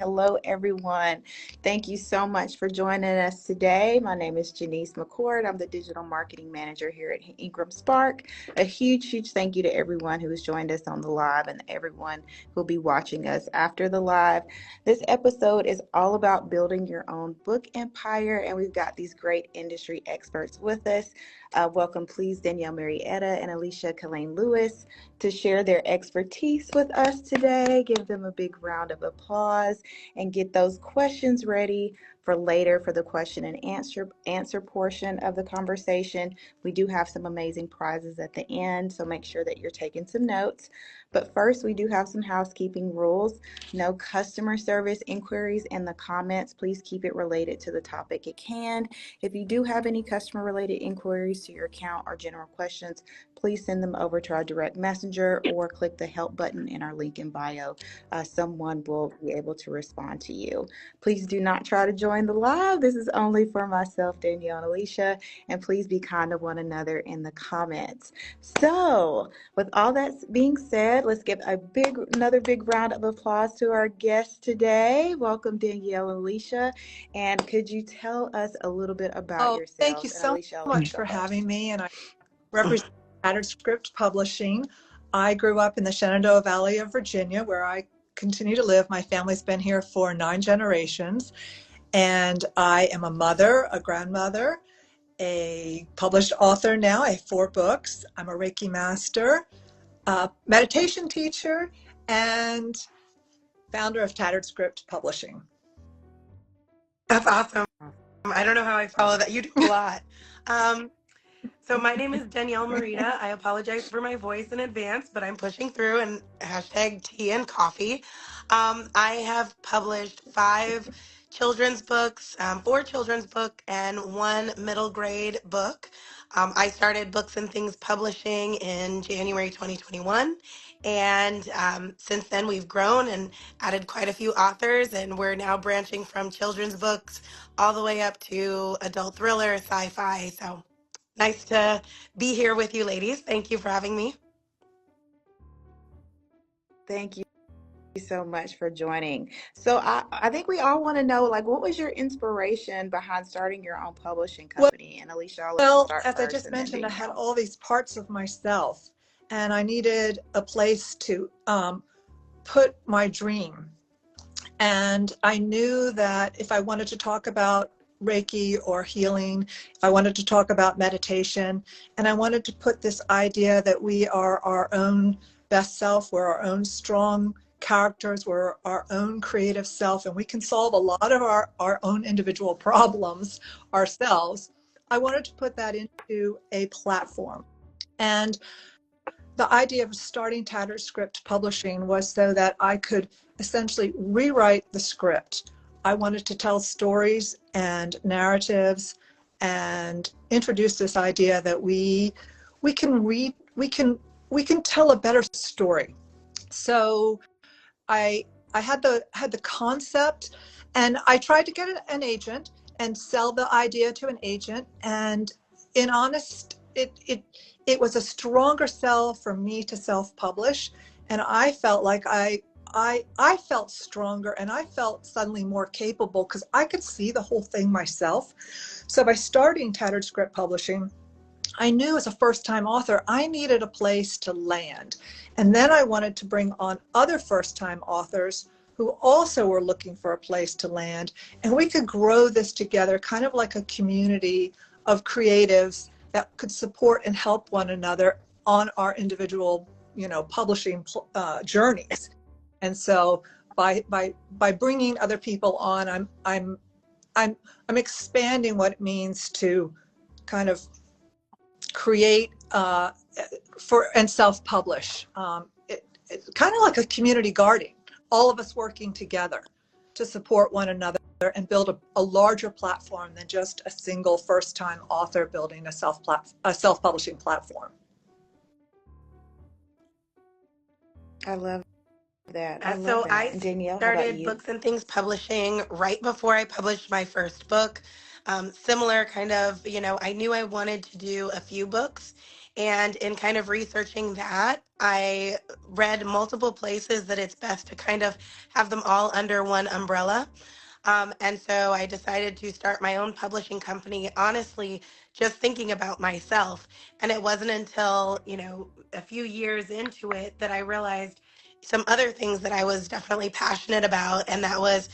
Hello, everyone. Thank you so much for joining us today. My name is Janice McCord. I'm the Digital Marketing Manager here at IngramSpark. A huge thank you to everyone who has joined us on the live and everyone who will be watching us after the live. This episode is all about building your own book empire, and we've got these great industry experts with us. Welcome, please, Daniella Marietta and Alicia Cahalane Lewis to share their expertise with us today. Give them a big round of applause and get those questions ready for later for the question and answer portion of the conversation. We do have some amazing prizes at the end, so make sure that you're taking some notes. But first, we do have some housekeeping rules. No customer service inquiries in the comments. Please keep it related to the topic at hand. If you do have any customer related inquiries to your account or general questions, please send them over to our direct messenger or click the help button in our link in bio. Someone will be able to respond to you. Please do not try to join the live. This is only for myself, Danielle, and Alicia, and please be kind to one another in the comments. So, with all that being said, let's give another big round of applause to our guests today. Welcome, Danielle and Alicia. And could you tell us a little bit about yourselves? Thank you so much for having me. And I represent Tattered Script Publishing. I grew up in the Shenandoah Valley of Virginia, where I continue to live. My family's been here for 9 generations. And I am a mother, a grandmother, a published author now. I have 4 books. I'm a Reiki master, a meditation teacher, and founder of Tattered Script Publishing. That's awesome. I don't know how I follow that. You do a lot. So my name is Danielle Marietta. I apologize for my voice in advance, but I'm pushing through, and hashtag tea and coffee. I have published 5 children's books, 4 children's book, and 1 middle grade book. I started Books and Things Publishing in January 2021. And since then, we've grown and added quite a few authors, and we're now branching from children's books all the way up to adult thriller, sci-fi. So nice to be here with you, ladies. Thank you for having me. Thank you so much for joining. So I think we all want to know, like, what was your inspiration behind starting your own publishing company? And Alicia, I'll let you start as first, I just mentioned, I had all these parts of myself, and I needed a place to put my dream. And I knew that if I wanted to talk about Reiki or healing, I wanted to talk about meditation, and I wanted to put this idea that we are our own best self, we're our own strong characters, we're our own creative self, and we can solve a lot of our own individual problems ourselves. I wanted to put that into a platform. And the idea of starting Tattered Script Publishing was so that I could essentially rewrite the script. I wanted to tell stories and narratives and introduce this idea that we can tell a better story. So I had the concept, and I tried to get an agent and sell the idea to an agent. And in honest, it was a stronger sell for me to self-publish, and I felt like I felt stronger, and I felt suddenly more capable because I could see the whole thing myself. So by starting Tattered Script Publishing, I knew as a first-time author, I needed a place to land. And then I wanted to bring on other first-time authors who also were looking for a place to land. And we could grow this together, kind of like a community of creatives that could support and help one another on our individual, publishing journeys. And so by bringing other people on, I'm expanding what it means to kind of create and self-publish. It's kind of like a community garden, all of us working together to support one another and build a larger platform than just a single first-time author building a self-publishing platform. I love that. I Danielle, started Books and Things Publishing right before I published my first book. Similar kind of, I knew I wanted to do a few books, And in kind of researching that, I read multiple places that it's best to kind of have them all under one umbrella. And so I decided to start my own publishing company, honestly, just thinking about myself. And it wasn't until, a few years into it that I realized some other things that I was definitely passionate about. And that was,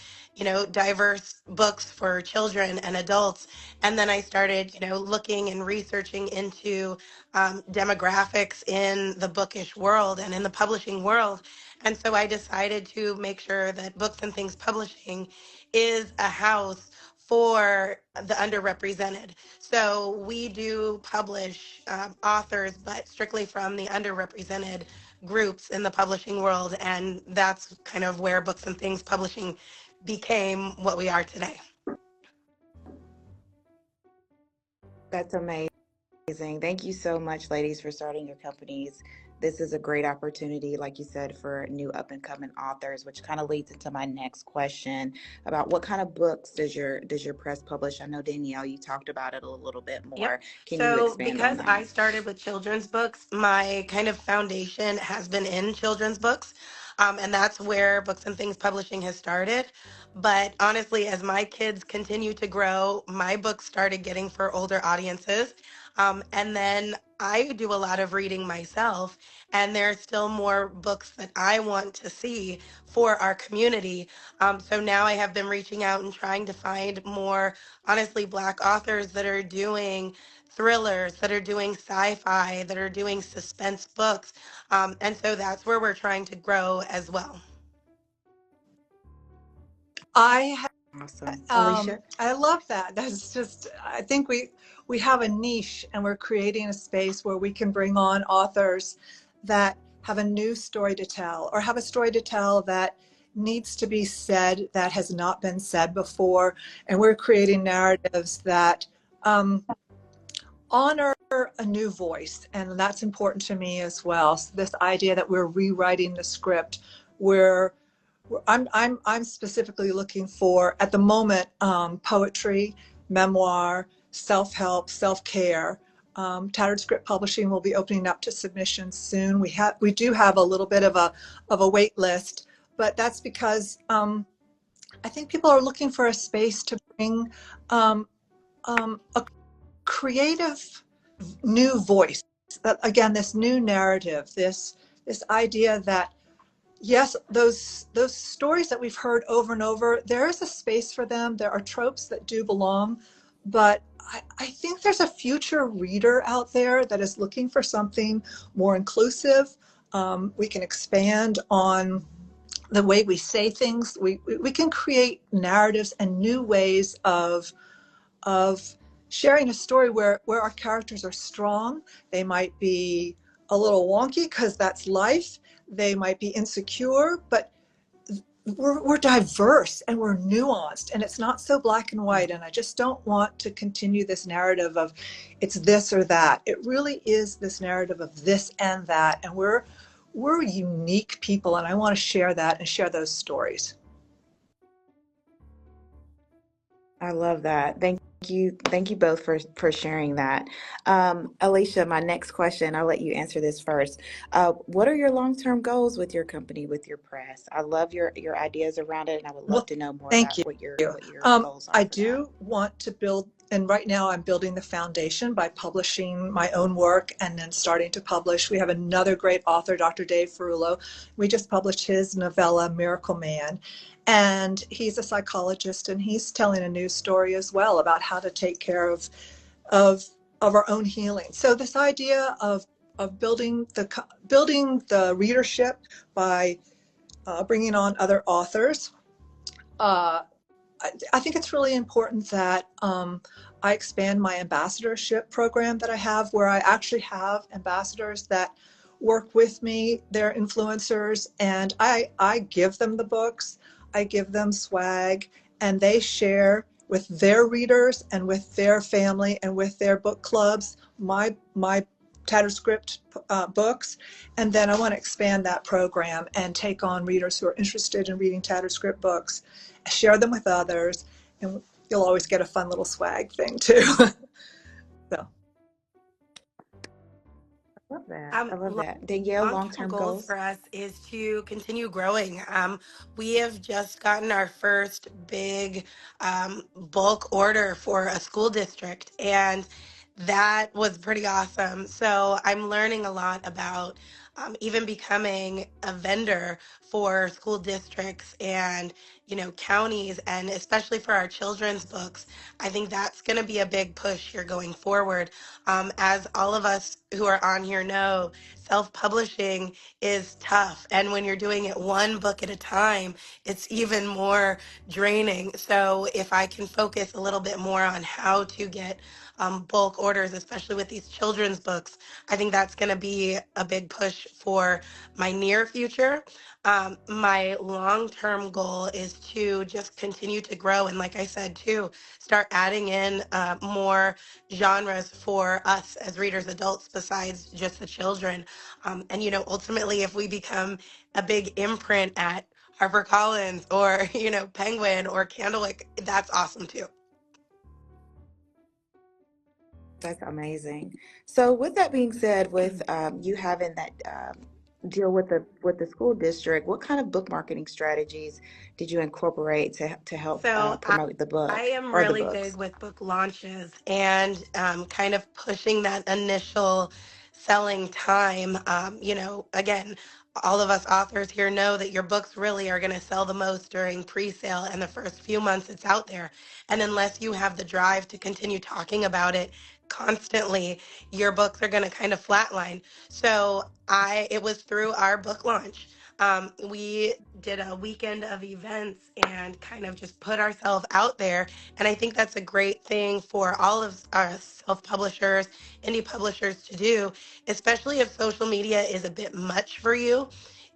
diverse books for children and adults. And then I started, looking and researching into demographics in the bookish world and in the publishing world. And so I decided to make sure that Books and Things Publishing is a house for the underrepresented. So we do publish authors, but strictly from the underrepresented groups in the publishing world. And that's kind of where Books and Things Publishing became what we are today. That's amazing. Thank you so much, ladies, for starting your companies. This is a great opportunity, like you said, for new up and coming authors, which kind of leads into my next question about what kind of books does your press publish? I know, Danielle, you talked about it a little bit Yep. more. Can you So, expand on because I that? started with children's books, my kind of foundation has been in children's books. And that's where Books and Things Publishing has started. But honestly, as my kids continue to grow, my books started getting for older audiences. And then I do a lot of reading myself, and there are still more books that I want to see for our community. So now I have been reaching out and trying to find more, honestly, Black authors that are doing thrillers, that are doing sci-fi, that are doing suspense books. And so that's where we're trying to grow as well. Awesome. Alicia? I love that. That's just, I think we have a niche, and we're creating a space where we can bring on authors that have a new story to tell, or have a story to tell that needs to be said that has not been said before. And we're creating narratives that honor a new voice. And that's important to me as well. So this idea that we're rewriting the script, where I'm specifically looking for, at the moment, poetry, memoir, self-help, self-care. Tattered Script Publishing will be opening up to submissions soon. We do have a little bit of a wait list, but that's because I think people are looking for a space to bring a creative new voice. Again, this new narrative, this idea that, yes, those stories that we've heard over and over, there is a space for them. There are tropes that do belong, but I think there's a future reader out there that is looking for something more inclusive. We can expand on the way we say things. We can create narratives and new ways of sharing a story where our characters are strong. They might be a little wonky because that's life. They might be insecure, but we're diverse and we're nuanced, and it's not so black and white. And I just don't want to continue this narrative of it's this or that. It really is this narrative of this and that. And we're unique people, and I want to share that and share those stories. I love that. Thank you both for sharing that. Alicia, my next question, I'll let you answer this first. What are your long-term goals with your company, with your press? I love your ideas around it, and I would love Well, to know more thank about you. what your goals are I for that. do want to build, and right now I'm building the foundation by publishing my own work and then starting to publish. We have another great author, Dr. Dave Ferrullo. We just published his novella, Miracle Man. And he's a psychologist, and he's telling a new story as well about how to take care of our own healing. So this idea of building the readership by bringing on other authors. I think it's really important that I expand my ambassadorship program that I have, where I actually have ambassadors that work with me. They're influencers, and I give them the books, I give them swag, and they share with their readers and with their family and with their book clubs my Tattered Script books. And then I want to expand that program and take on readers who are interested in reading Tattered Script books, share them with others, and you'll always get a fun little swag thing too. So Love that. I love that. Danielle, Long-term long-term goals goals. for us is to continue growing. We have just gotten our first big bulk order for a school district, and that was pretty awesome. So I'm learning a lot about even becoming a vendor for school districts and counties, and especially for our children's books. I think that's going to be a big push here going forward. As all of us who are on here know, self-publishing is tough, and when you're doing it one book at a time, it's even more draining. So if I can focus a little bit more on how to get bulk orders, especially with these children's books, I think that's going to be a big push for my near future. My long-term goal is to just continue to grow, and like I said too, start adding in more genres for us as readers, adults, besides just the children. And ultimately, if we become a big imprint at HarperCollins or Penguin or Candlewick, that's awesome too. That's amazing. So with that being said, with you having that deal with the school district, what kind of book marketing strategies did you incorporate to help So promote the I book am or the really big books? with book launches and kind of pushing that initial selling time. Again, all of us authors here know that your books really are going to sell the most during pre-sale and the first few months it's out there. And unless you have the drive to continue talking about it constantly, your books are going to kind of flatline. So it was through our book launch. We did a weekend of events and kind of just put ourselves out there. And I think that's a great thing for all of our self-publishers, indie publishers to do, especially if social media is a bit much for you.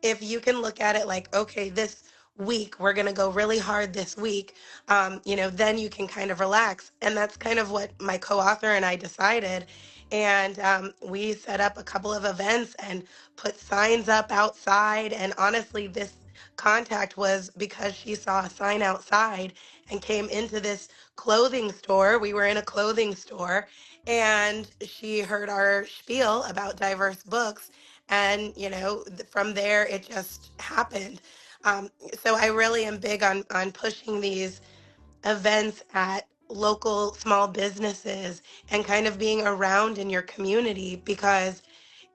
If you can look at it like, okay, this week we're going to go really hard this week, then you can kind of relax. And that's kind of what my co-author and I decided. And we set up a couple of events and put signs up outside. And honestly, this contact was because she saw a sign outside and came into this clothing store. We were in a clothing store, and she heard our spiel about diverse books. And, from there, it just happened. Um, so I really am big on pushing these events at local small businesses and kind of being around in your community, because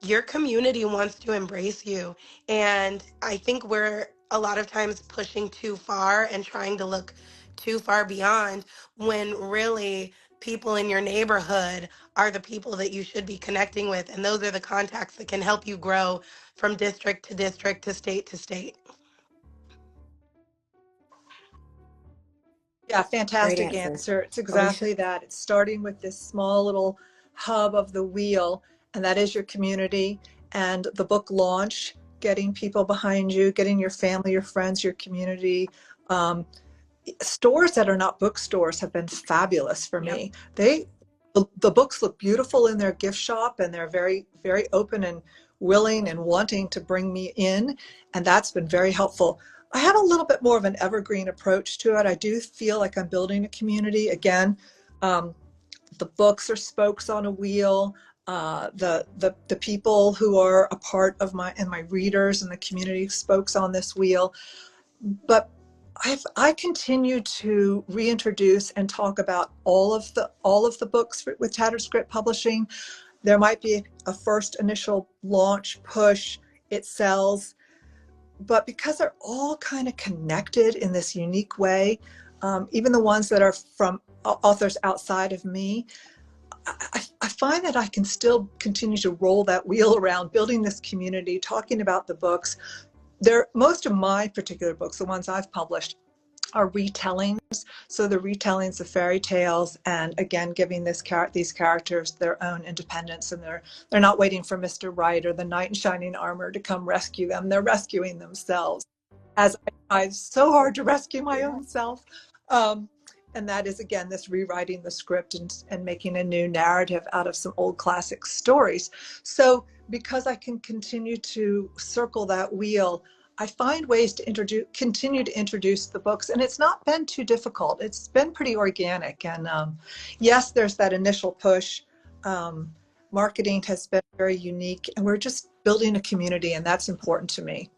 your community wants to embrace you. And I think we're a lot of times pushing too far and trying to look too far beyond, when really people in your neighborhood are the people that you should be connecting with. And those are the contacts that can help you grow from district to district to state to state. Yeah, Great fantastic answer. answer. It's Alicia? exactly that. It's starting with this small little hub of the wheel, and that is your community. And the book launch, getting people behind you, getting your family, your friends, your community. Stores that are not bookstores have been fabulous for Yep. me. The books look beautiful in their gift shop, and they're very, very open and willing and wanting to bring me in. And that's been very helpful. I have a little bit more of an evergreen approach to it. I do feel like I'm building a community. Again, the books are spokes on a wheel. The people who are a part of my readers and the community spokes on this wheel. But I continue to reintroduce and talk about all of the books with Tattered Script Publishing. There might be a first initial launch push, it sells, but because they're all kind of connected in this unique way, even the ones that are from authors outside of me, I find that I can still continue to roll that wheel around, building this community, talking about the books. Most of my particular books, the ones I've published, are retellings. So the retellings of fairy tales, and again, giving these characters their own independence, and they're not waiting for Mr. Right or the knight in shining armor to come rescue them. They're rescuing themselves, as I tried so hard to rescue my own self. And that is, again, this rewriting the script and making a new narrative out of some old classic stories. So because I can continue to circle that wheel, I find ways to continue to introduce the books, and it's not been too difficult. It's been pretty organic. And yes, there's that initial push. marketing has been very unique, and we're just building a community, and that's important to me.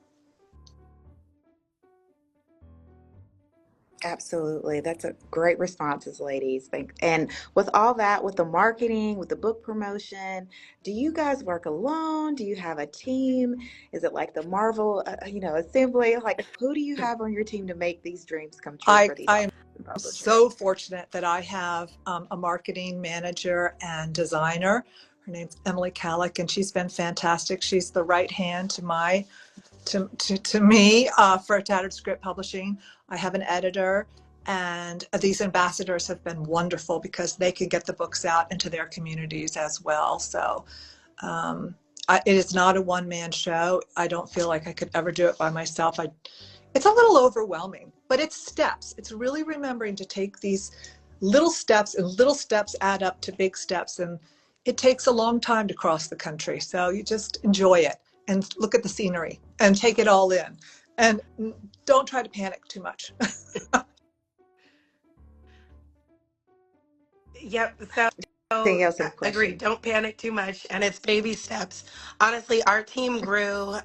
Absolutely. That's a great responses, ladies. And with all that, with the marketing, with the book promotion, do you guys work alone? Do you have a team? Is it like the Marvel, assembly? Like, who do you have on your team to make these dreams come true I for these I am authors and publishers? so fortunate that I have a marketing manager and designer. Her name's Emily Calick, and she's been fantastic. She's the right hand to me for Tattered Script Publishing. I have an editor, and these ambassadors have been wonderful because they can get the books out into their communities as well. So it is not a one-man show. I don't feel like I could ever do it by myself. It's a little overwhelming, but it's steps. It's really remembering to take these little steps, and little steps add up to big steps. And it takes a long time to cross the country. So you just enjoy it and look at the scenery and take it all in. And don't try to panic too much. Yep. So Danielle, some agreed. questions. Don't panic too much, and it's baby steps. Honestly, our team grew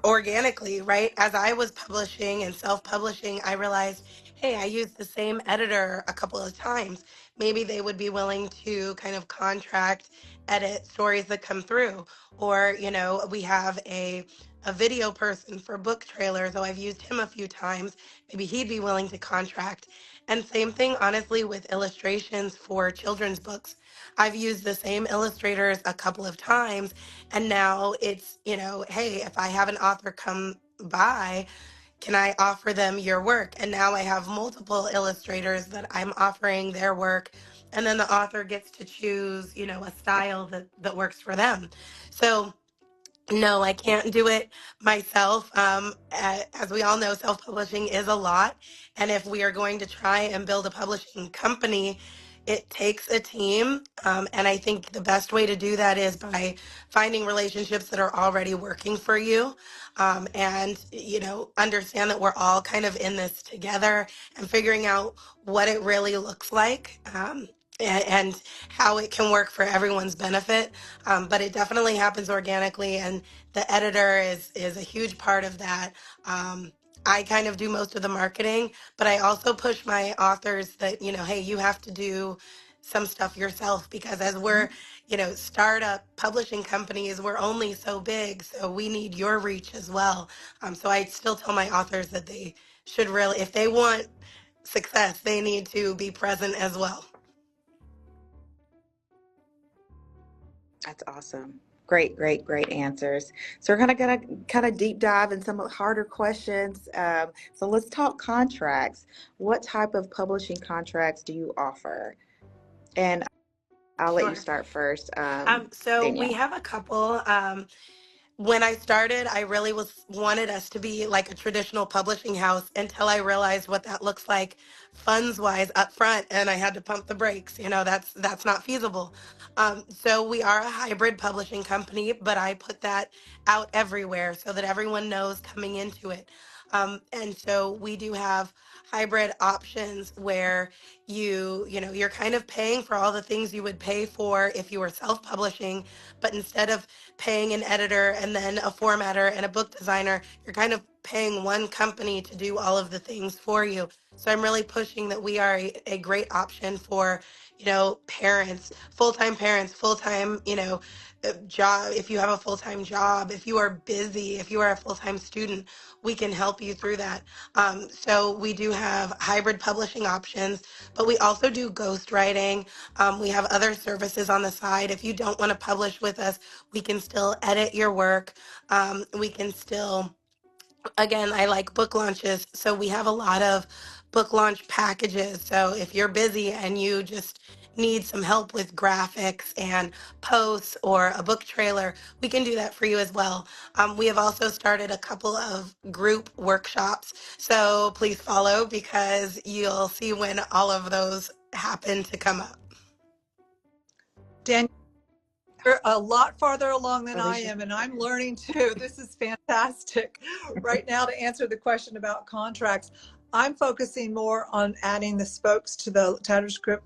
organically, right? As I was publishing and self-publishing, I realized, hey, I used the same editor a couple of times. Maybe they would be willing to kind of contract edit stories that come through. Or, we have a video person for book trailers, so I've used him a few times. Maybe he'd be willing to contract. And same thing, honestly, with illustrations for children's books. I've used the same illustrators a couple of times, and now it's, hey, if I have an author come by, can I offer them your work? And now I have multiple illustrators that I'm offering their work. And then the author gets to choose, a style that works for them. So no, I can't do it myself. As we all know, self-publishing is a lot. And if we are going to try and build a publishing company, it takes a team. And I think the best way to do that is by finding relationships that are already working for you. And, understand that we're all kind of in this together and figuring out what it really looks like. And how it can work for everyone's benefit. But it definitely happens organically, and the editor is a huge part of that. I kind of do most of the marketing, but I also push my authors that, hey, you have to do some stuff yourself, because as we're, startup publishing companies, we're only so big, so we need your reach as well. So I still tell my authors that they should really, if they want success, they need to be present as well. That's awesome. Great, great, great answers. So we're gonna kind of deep dive in some of the harder questions. So let's talk contracts. What type of publishing contracts do you offer? And I'll let you Sure. start first, So we Danielle. have a couple. When I started, I really wanted us to be like a traditional publishing house until I realized what that looks like funds wise up front, and I had to pump the brakes. That's not feasible. So we are a hybrid publishing company, but I put that out everywhere so that everyone knows coming into it. And so we do have hybrid options where you're kind of paying for all the things you would pay for if you were self-publishing, but instead of paying an editor and then a formatter and a book designer, you're kind of paying one company to do all of the things for you. So I'm really pushing that we are a great option for, parents, full-time, job. If you have a full-time job, if you are busy, if you are a full-time student, we can help you through that. So we do have hybrid publishing options, but we also do ghostwriting. We have other services on the side. If you don't want to publish with us, we can still edit your work. We can still, again, I like book launches. So we have a lot of book launch packages. So if you're busy and you just need some help with graphics and posts or a book trailer, we can do that for you as well. We have also started a couple of group workshops. So please follow, because you'll see when all of those happen to come up. Danielle, you're a lot farther along than I Alicia. am, and I'm learning too. This is fantastic. Right now, to answer the question about contracts, I'm focusing more on adding the spokes to the Tattered Script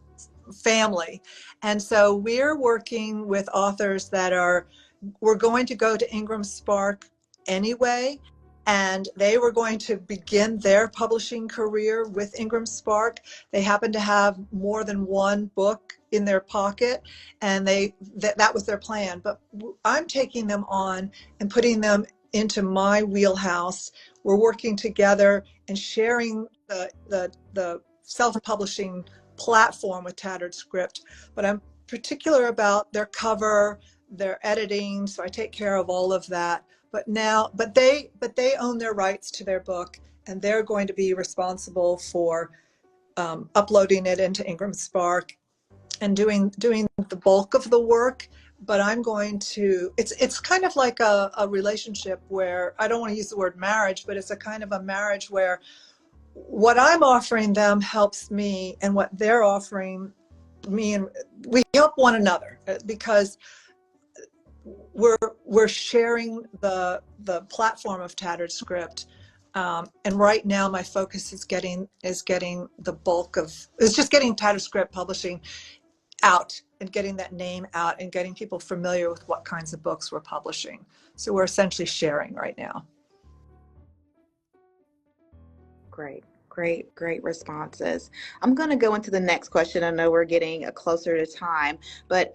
family. And so we're working with authors we're going to go to IngramSpark anyway, and they were going to begin their publishing career with IngramSpark. They happen to have more than one book in their pocket, and that was their plan. But I'm taking them on and putting them into my wheelhouse. We're working together and sharing the self-publishing platform with Tattered Script. But I'm particular about their cover, their editing, so I take care of all of that. But they own their rights to their book, and they're going to be responsible for uploading it into IngramSpark and doing the bulk of the work. But I'm going to, it's kind of like a relationship where, I don't want to use the word marriage, but it's a kind of a marriage where what I'm offering them helps me, and what they're offering me, and we help one another, because we're sharing the platform of Tattered Script. And right now my focus is getting the bulk of, is just getting Tattered Script Publishing out and getting that name out and getting people familiar with what kinds of books we're publishing. So we're essentially sharing right now. Great responses. I'm going to go into the next question. I know we're getting closer to time, but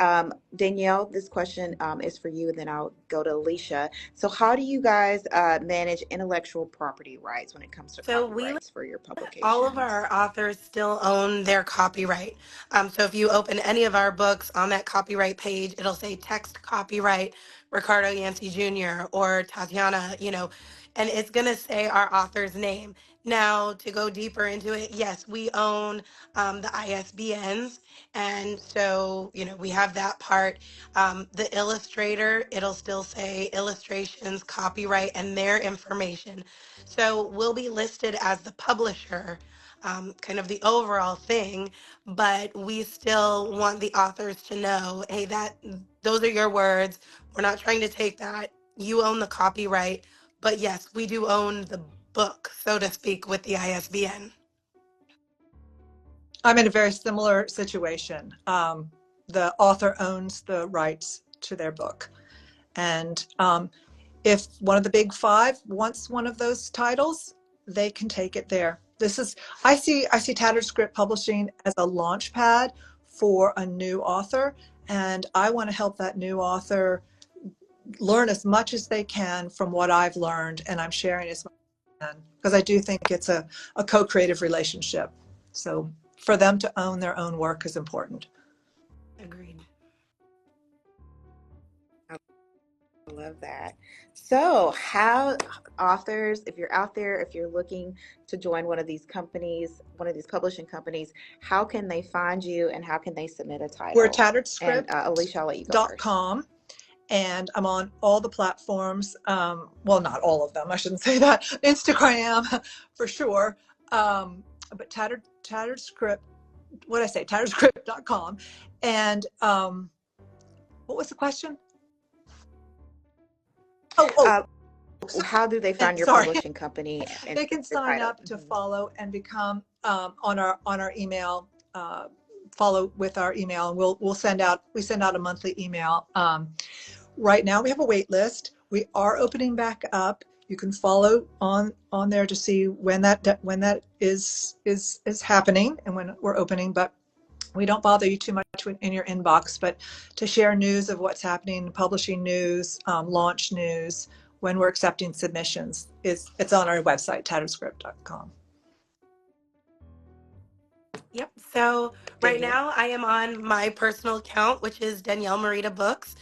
Danielle, this question is for you, and then I'll go to Alicia. So how do you guys manage intellectual property rights when it comes to copyrights for your publications? All of our authors still own their copyright. So if you open any of our books, on that copyright page, it'll say text copyright Ricardo Yancey Jr. or Tatiana, and it's going to say our author's name. Now, to go deeper into it, yes, we own the ISBNs. And so, we have that part. The illustrator, it'll still say illustrations, copyright, and their information. So we'll be listed as the publisher, kind of the overall thing, but we still want the authors to know, hey, those are your words. We're not trying to take that. You own the copyright. But yes, we do own the book, so to speak, with the ISBN. I'm in a very similar situation. The author owns the rights to their book. And if one of the big five wants one of those titles, they can take it there. I see Tattered Script Publishing as a launch pad for a new author, and I want to help that new author learn as much as they can from what I've learned, and I'm sharing as much as I can, because I do think it's a co-creative relationship. So for them to own their own work is important. Agreed. I love that. So how authors, if you're out there, if you're looking to join one of these companies, one of these publishing companies, how can they find you and how can they submit a title? We're TatteredScript.com. And Alicia, I'll let you go first. And I'm on all the platforms. Well, not all of them, I shouldn't say that. Instagram for sure. But Tattered Script, what did I say? TatteredScript.com. And what was the question? How do they find your publishing company? They can sign up to follow and become on our email. Follow with our email, and we send out a monthly email. Right now we have a wait list. We are opening back up. You can follow on there to see when that is happening and when we're opening, but we don't bother you too much in your inbox, but to share news of what's happening, publishing news, launch news, when we're accepting submissions, it's on our website, TatteredScript.com. Yep. So right now I am on my personal account, which is Danielle Marietta Books.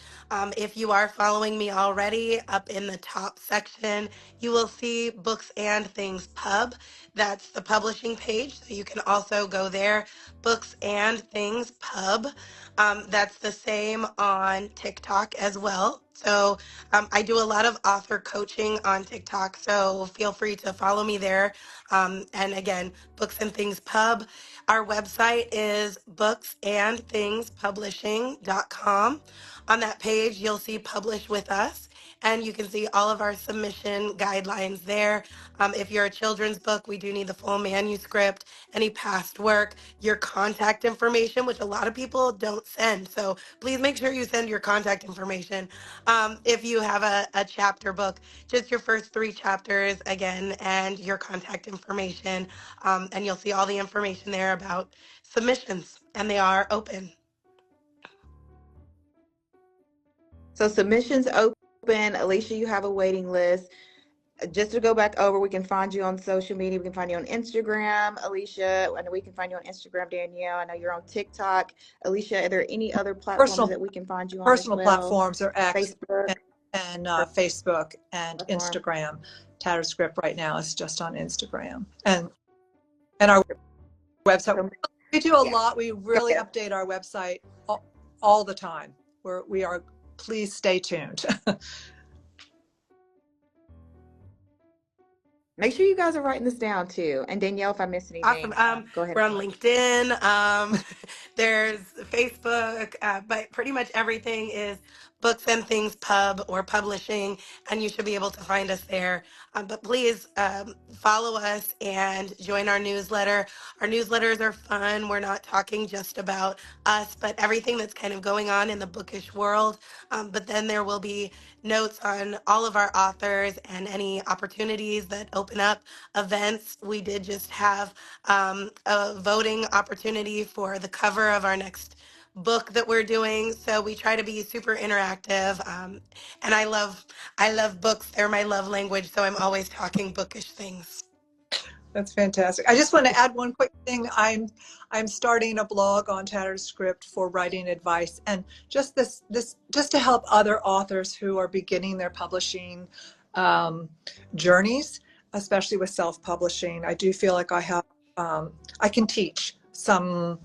If you are following me already, up in the top section, you will see Books and Things Pub. That's the publishing page. So you can also go there, Books and Things Pub. That's the same on TikTok as well. So I do a lot of author coaching on TikTok, so feel free to follow me there. And again, Books and Things Pub. Our website is booksandthingspublishing.com. On that page, you'll see Publish with Us, and you can see all of our submission guidelines there. If you're a children's book, we do need the full manuscript, any past work, your contact information, which a lot of people don't send. So please make sure you send your contact information. If you have a chapter book, just your first 3 chapters again, and your contact information. And you'll see all the information there about submissions, and they are open. So submissions open. Alicia, you have a waiting list. Just to go back over, we can find you on social media. We can find you on Instagram, Alicia. I know we can find you on Instagram, Danielle. I know you're on TikTok. Alicia, are there any other platforms that we can find you on as Personal well? platforms are X Facebook and Facebook and platform. Instagram. Tattered Script right now is just on Instagram. And our website. We do a lot. We really update our website all the time. We are, please stay tuned. Make sure you guys are writing this down too. And Danielle, if I miss anything, Awesome. go ahead. We're on LinkedIn. There's Facebook, but pretty much everything is Books and Things Pub or Publishing, and you should be able to find us there. But please follow us and join our newsletter. Our newsletters are fun. We're not talking just about us, but everything that's kind of going on in the bookish world. But then there will be notes on all of our authors and any opportunities that open up, events. We did just have a voting opportunity for the cover of our next book that we're doing. So we try to be super interactive. And I love books. They're my love language. So I'm always talking bookish things. That's fantastic. I just want to add one quick thing. I'm starting a blog on Tattered Script for writing advice, and just just to help other authors who are beginning their publishing journeys, especially with self-publishing. I do feel like I have I can teach some,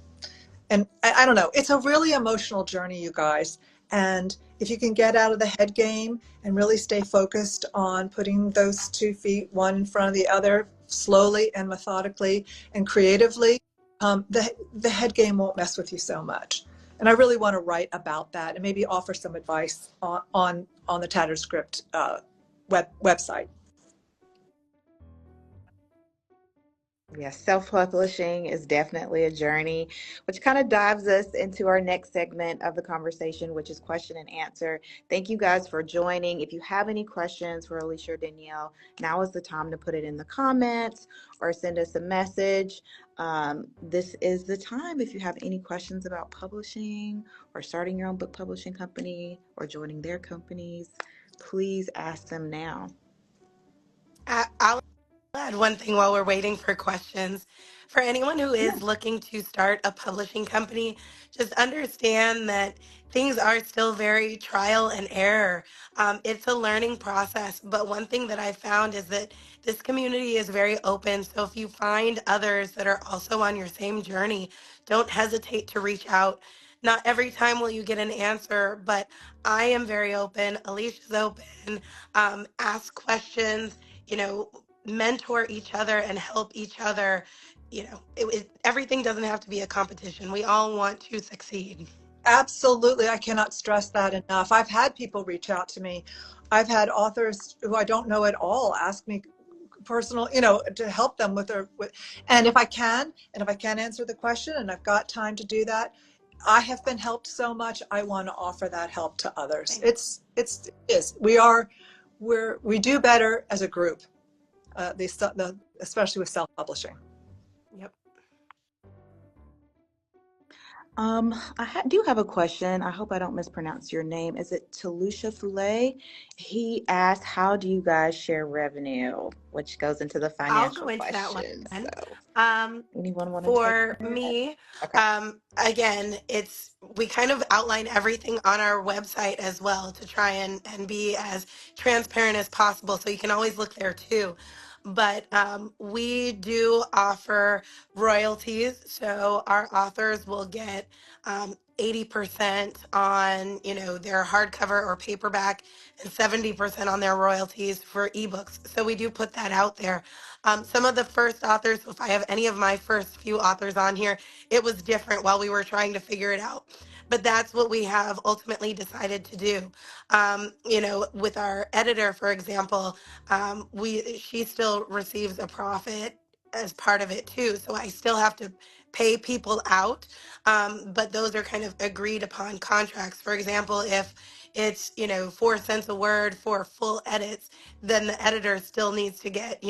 and I don't know. It's a really emotional journey, you guys. And if you can get out of the head game and really stay focused on putting those 2 feet, one in front of the other, slowly and methodically and creatively, the head game won't mess with you so much. And I really want to write about that and maybe offer some advice on the Tattered Script website. Yes, self-publishing is definitely a journey, which kind of dives us into our next segment of the conversation, which is question and answer. Thank you guys for joining. If you have any questions for Alicia or Danielle, now is the time to put it in the comments or send us a message. This is the time. If you have any questions about publishing or starting your own book publishing company or joining their companies, please ask them now. I'll add one thing while we're waiting for questions. For anyone who is looking to start a publishing company, just understand that things are still very trial and error. It's a learning process. But one thing that I found is that this community is very open. So if you find others that are also on your same journey, don't hesitate to reach out. Not every time will you get an answer, but I am very open. Alicia's open. Ask questions, mentor each other and help each other. Everything doesn't have to be a competition. We all want to succeed. Absolutely. I cannot stress that enough. I've had people reach out to me. I've had authors who I don't know at all ask me personal, to help them and if I can answer the question and I've got time to do that, I have been helped so much. I want to offer that help to others. It is. We do better as a group, especially with self-publishing. Yep. I do have a question. I hope I don't mispronounce your name. Is it Talusha Fule? He asked, how do you guys share revenue? Which goes into the financial questions. That one. So, anyone want to for take me, okay. Again, we kind of outline everything on our website as well to try and be as transparent as possible. So you can always look there too. But we do offer royalties. So our authors will get 80% on, their hardcover or paperback and 70% on their royalties for ebooks. So we do put that out there. Some of the first authors, if I have any of my first few authors on here, it was different while we were trying to figure it out. but that's what we have ultimately decided to do. With our editor, for example, she still receives a profit as part of it too. So I still have to pay people out, but those are kind of agreed upon contracts. For example, if it's 4 cents a word for full edits, then the editor still needs to get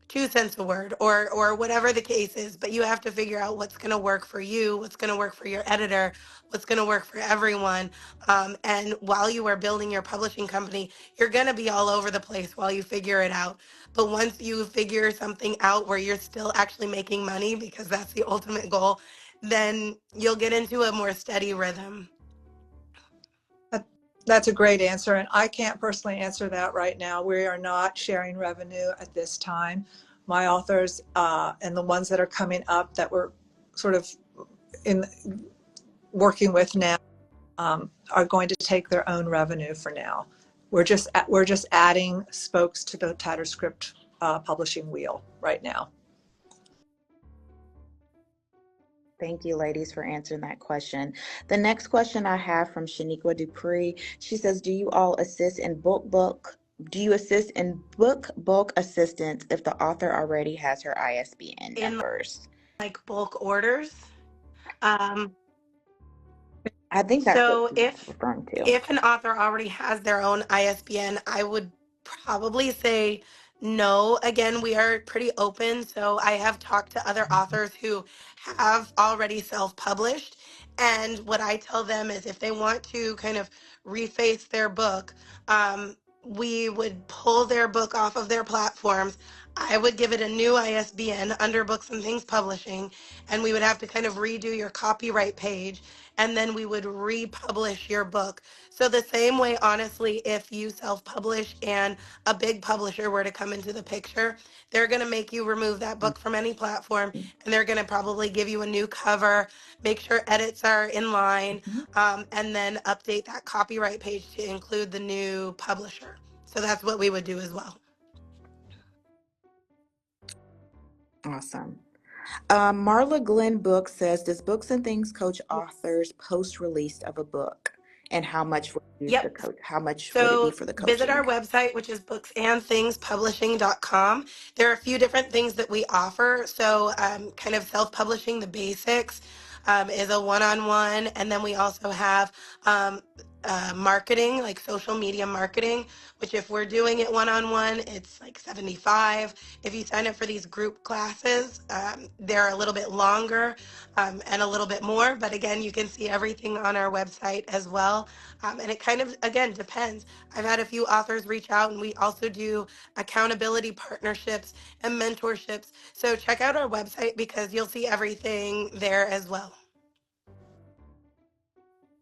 2 cents a word or whatever the case is. But you have to figure out what's going to work for you, what's going to work for your editor, what's going to work for everyone. And while you are building your publishing company, you're going to be all over the place while you figure it out. But once you figure something out where you're still actually making money, because that's the ultimate goal, then you'll get into a more steady rhythm. That's a great answer, and I can't personally answer that right now. We are not sharing revenue at this time. My authors and the ones that are coming up that we're sort of working with now are going to take their own revenue for now. We're just adding spokes to the Tattered Script publishing wheel right now. Thank you, ladies, for answering that question. The next question I have from Shaniqua Dupree. She says, Do you assist in book bulk assistance if the author already has her ISBN In numbers? like bulk orders. Um, I think that's what so she's if referring to. if an author already has their own ISBN, I would probably say no. Again, we are pretty open, so I have talked to other authors who have already self-published, and what I tell them is if they want to kind of reface their book, we would pull their book off of their platforms. I would give it a new ISBN under Books and Things Publishing, and we would have to kind of redo your copyright page, and then we would republish your book. So the same way, honestly, if you self-publish and a big publisher were to come into the picture, they're going to make you remove that book from any platform, and they're going to probably give you a new cover, make sure edits are in line, and then update that copyright page to include the new publisher. So that's what we would do as well. Awesome. Marla Glenn Book says, Does Books and Things coach authors post-release of a book? And how much would Yep. how much would it be So for the visit our coaching? website, which is booksandthingspublishing.com. There are a few different things that we offer. So kind of self-publishing the basics is a one-on-one. And then we also have marketing, like social media marketing, which if we're doing it one-on-one, it's like 75. If you sign up for these group classes, they're a little bit longer and a little bit more. But again, you can see everything on our website as well. And it kind of, again, depends. I've had a few authors reach out, and we also do accountability partnerships and mentorships. So check out our website because you'll see everything there as well.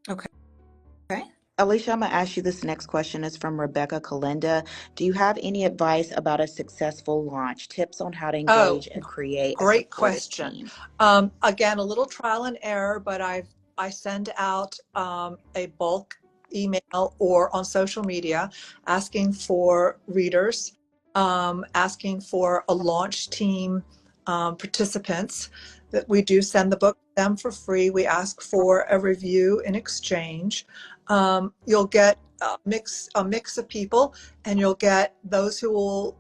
Okay. Alicia, I'm going to ask you this next question. Is from Rebecca Kalinda. Do you have any advice about a successful launch? Tips on how to engage and create a Great supportive question. team? Again, a little trial and error, but I send out a bulk email or on social media asking for readers, asking for a launch team participants. That we do send the book to them for free. We ask for a review in exchange. You'll get a mix of people, and you'll get those who will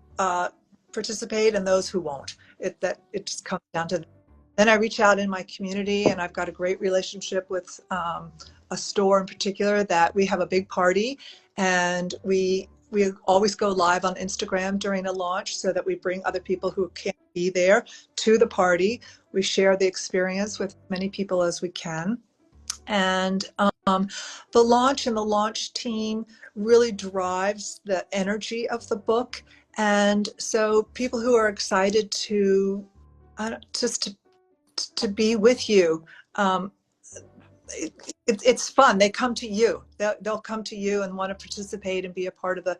participate and those who won't. It just comes down to that. Then I reach out in my community, and I've got a great relationship with a store in particular that we have a big party, and we always go live on Instagram during a launch so that we bring other people who can't be there to the party. We share the experience with as many people as we can. And the launch and the launch team really drives the energy of the book. And so people who are excited to be with you, it's fun. They come to you. They'll come to you and want to participate and be a part of the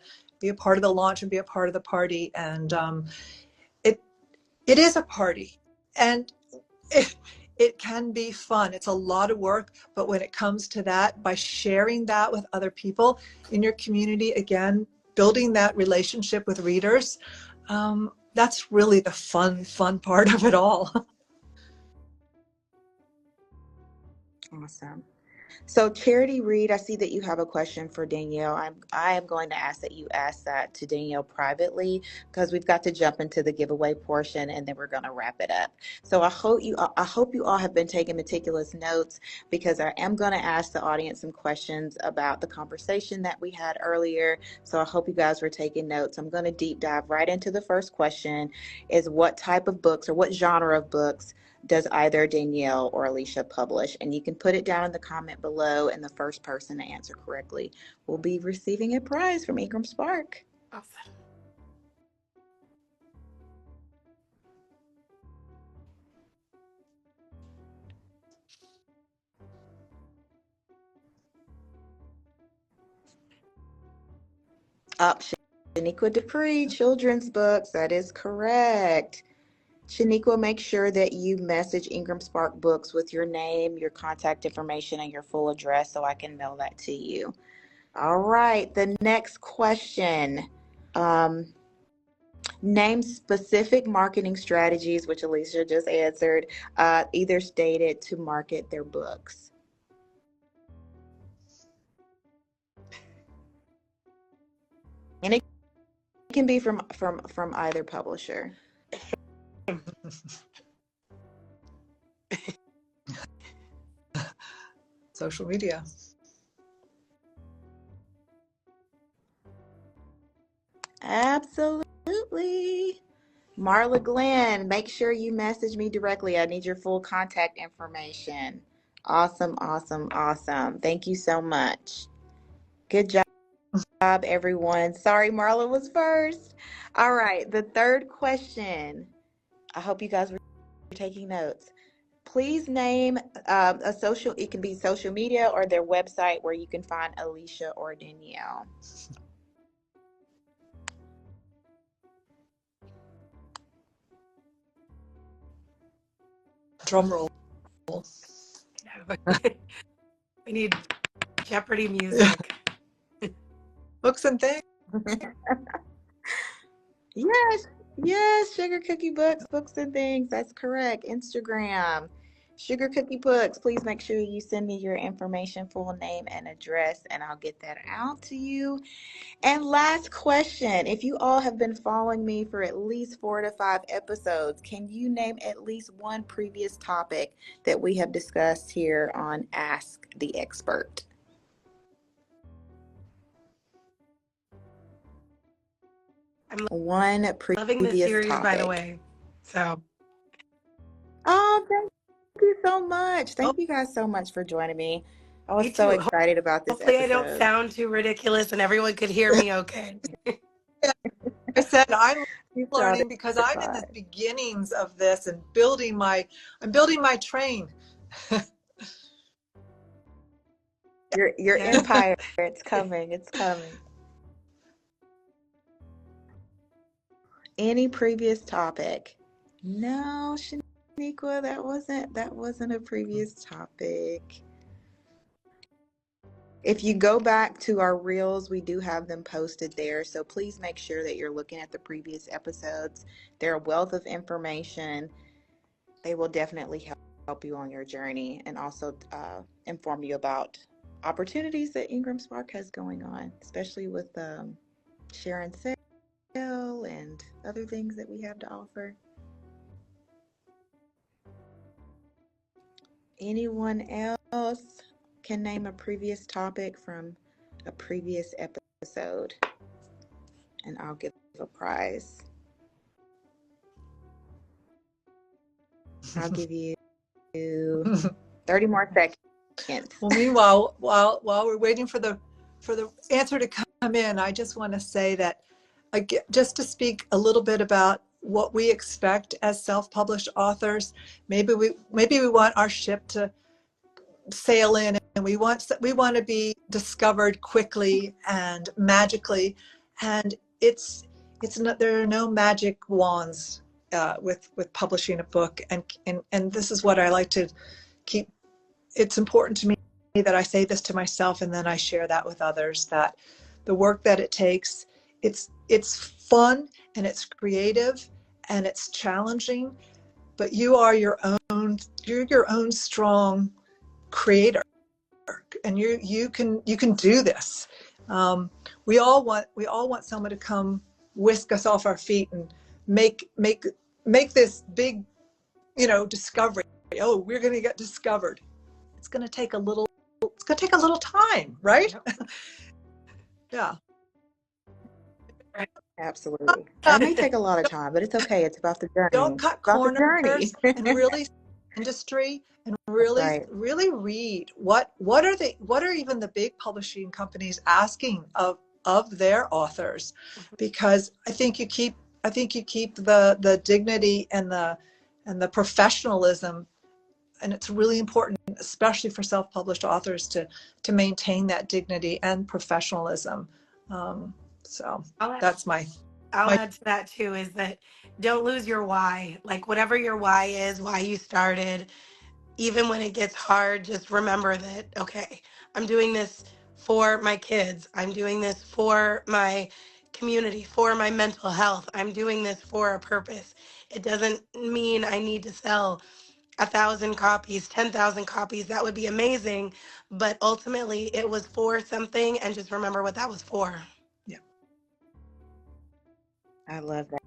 launch and be a part of the party. And it is a party, and it can be fun. It's a lot of work, but when it comes to that, by sharing that with other people in your community, again, building that relationship with readers, that's really the fun part of it all. Awesome. So Charity Reed, I see that you have a question for Danielle. I am going to ask that you ask that to Danielle privately because we've got to jump into the giveaway portion and then we're going to wrap it up. So I hope you all have been taking meticulous notes because I am going to ask the audience some questions about the conversation that we had earlier. So I hope you guys were taking notes. I'm going to deep dive right into the first question is what type of books or what genre of books does either Danielle or Alicia publish? And you can put it down in the comment below, and the first person to answer correctly will be receiving a prize from IngramSpark. Awesome. Up, Shaniqua Dupree, children's books. That is correct. Shaniqua, make sure that you message IngramSpark Books with your name, your contact information, and your full address so I can mail that to you. All right, the next question. Name specific marketing strategies, which Alicia just answered, either stated to market their books. And it can be from either publisher. Social media. Absolutely. Marla Glenn, make sure you message me directly. I need your full contact information. Awesome, awesome, awesome. Thank you so much. Good job, everyone. Sorry, Marla was first. All right, the third question. I hope you guys were taking notes. Please name a social, it can be social media or their website where you can find Alicia or Danielle. Drum roll. We need Jeopardy music. Books and things. Yes, yes, Sugar Cookie Books, Books and Things. That's correct. Instagram, Sugar Cookie Books. Please make sure you send me your information, full name and address, and I'll get that out to you. And last question. If you all have been following me for at least 4 to 5 episodes, can you name at least one previous topic that we have discussed here on Ask the Expert? I'm One loving this previous series, topic. by the way. So. Oh, thank you so much. Thank you guys so much for joining me. I was so excited about this Hopefully episode. I don't sound too ridiculous and everyone could hear me okay. I said I'm learning because I'm in the beginnings of this and I'm building my train. Your empire, it's coming, it's coming. Any previous topic? No, Shaniqua, that wasn't a previous topic. If you go back to our reels, we do have them posted there. So please make sure that you're looking at the previous episodes. They're a wealth of information. They will definitely help you on your journey and also inform you about opportunities that IngramSpark has going on, especially with share and sale and other things that we have to offer. Anyone else can name a previous topic from a previous episode, and I'll give a prize. I'll give you 30 more seconds. Well, meanwhile, while we're waiting for the answer to come in, I just want to say that just to speak a little bit about what we expect as self-published authors. Maybe we want our ship to sail in, and we want to be discovered quickly and magically, and it's not, there are no magic wands with publishing a book, and this is what I like to keep. It's important to me that I say this to myself and then I share that with others, that the work that it takes, it's fun and it's creative and it's challenging, but you're your own strong creator. and you can do this. We all want someone to come whisk us off our feet and make this big, discovery. Oh, we're going to get discovered. It's going to take a little time, right? Yeah. Absolutely. That may take a lot of time, but it's okay. It's about the journey. Don't cut about corners, the journey. and really industry, and really Right. really read what are even the big publishing companies asking of their authors, because I think you keep the dignity and the professionalism, and it's really important, especially for self-published authors, to maintain that dignity and professionalism. So that's I'll add to that too, is that don't lose your why. Like whatever your why is, why you started, even when it gets hard, just remember that, okay, I'm doing this for my kids. I'm doing this for my community, for my mental health. I'm doing this for a purpose. It doesn't mean I need to sell 1,000 copies, 10,000 copies. That would be amazing. But ultimately, it was for something, and just remember what that was for. Yeah. I love that.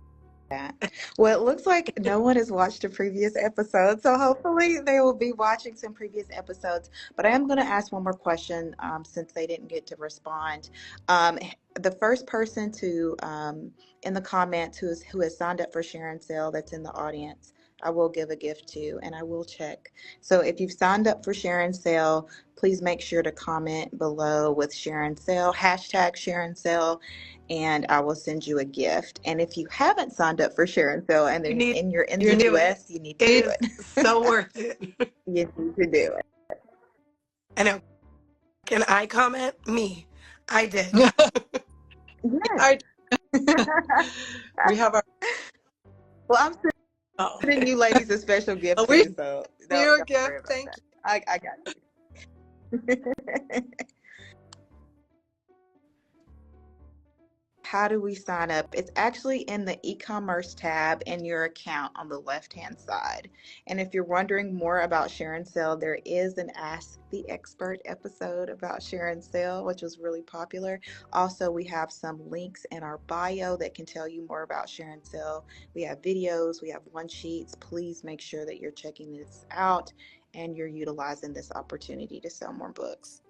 Well, it looks like no one has watched a previous episode, so hopefully they will be watching some previous episodes. But I am going to ask one more question, since they didn't get to respond. The first person to in the comments who has signed up for Share and Sell, that's in the audience, I will give a gift to, and I will check. So if you've signed up for Share and Sell, please make sure to comment below with Share and Sell, hashtag Share and Sell, and I will send you a gift. And if you haven't signed up for Share and Sell and you're in the US, you need to do it. So worth it. You need to do it. I know. Can I comment? Me. I did. Yes. We have our. Well, I'm sending you ladies a special gift too. So your gift. Thank you. I got you. How do we sign up? It's actually in the e-commerce tab in your account on the left-hand side. And if you're wondering more about Share and Sell, there is an Ask the Expert episode about Share and Sell, which was really popular. Also, we have some links in our bio that can tell you more about Share and Sell. We have videos, we have one-sheets. Please make sure that you're checking this out and you're utilizing this opportunity to sell more books.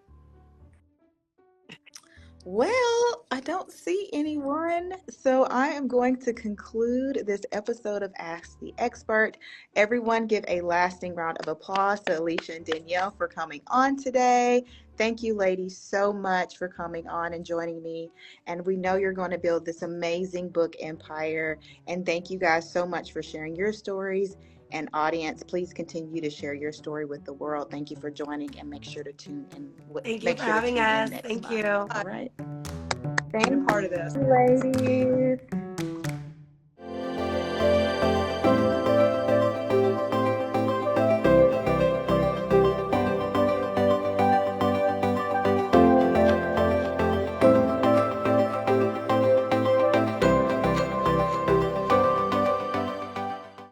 Well, I don't see anyone, so I am going to conclude this episode of Ask the Expert. Everyone give a lasting round of applause to Alicia and Danielle for coming on today. Thank you, ladies, so much for coming on and joining me. And we know you're going to build this amazing book empire. And thank you guys so much for sharing your stories. And audience, please continue to share your story with the world. Thank you for joining, and make sure to tune in. Thank you for having us. Thank you. All right. Thank you. Part of this, ladies.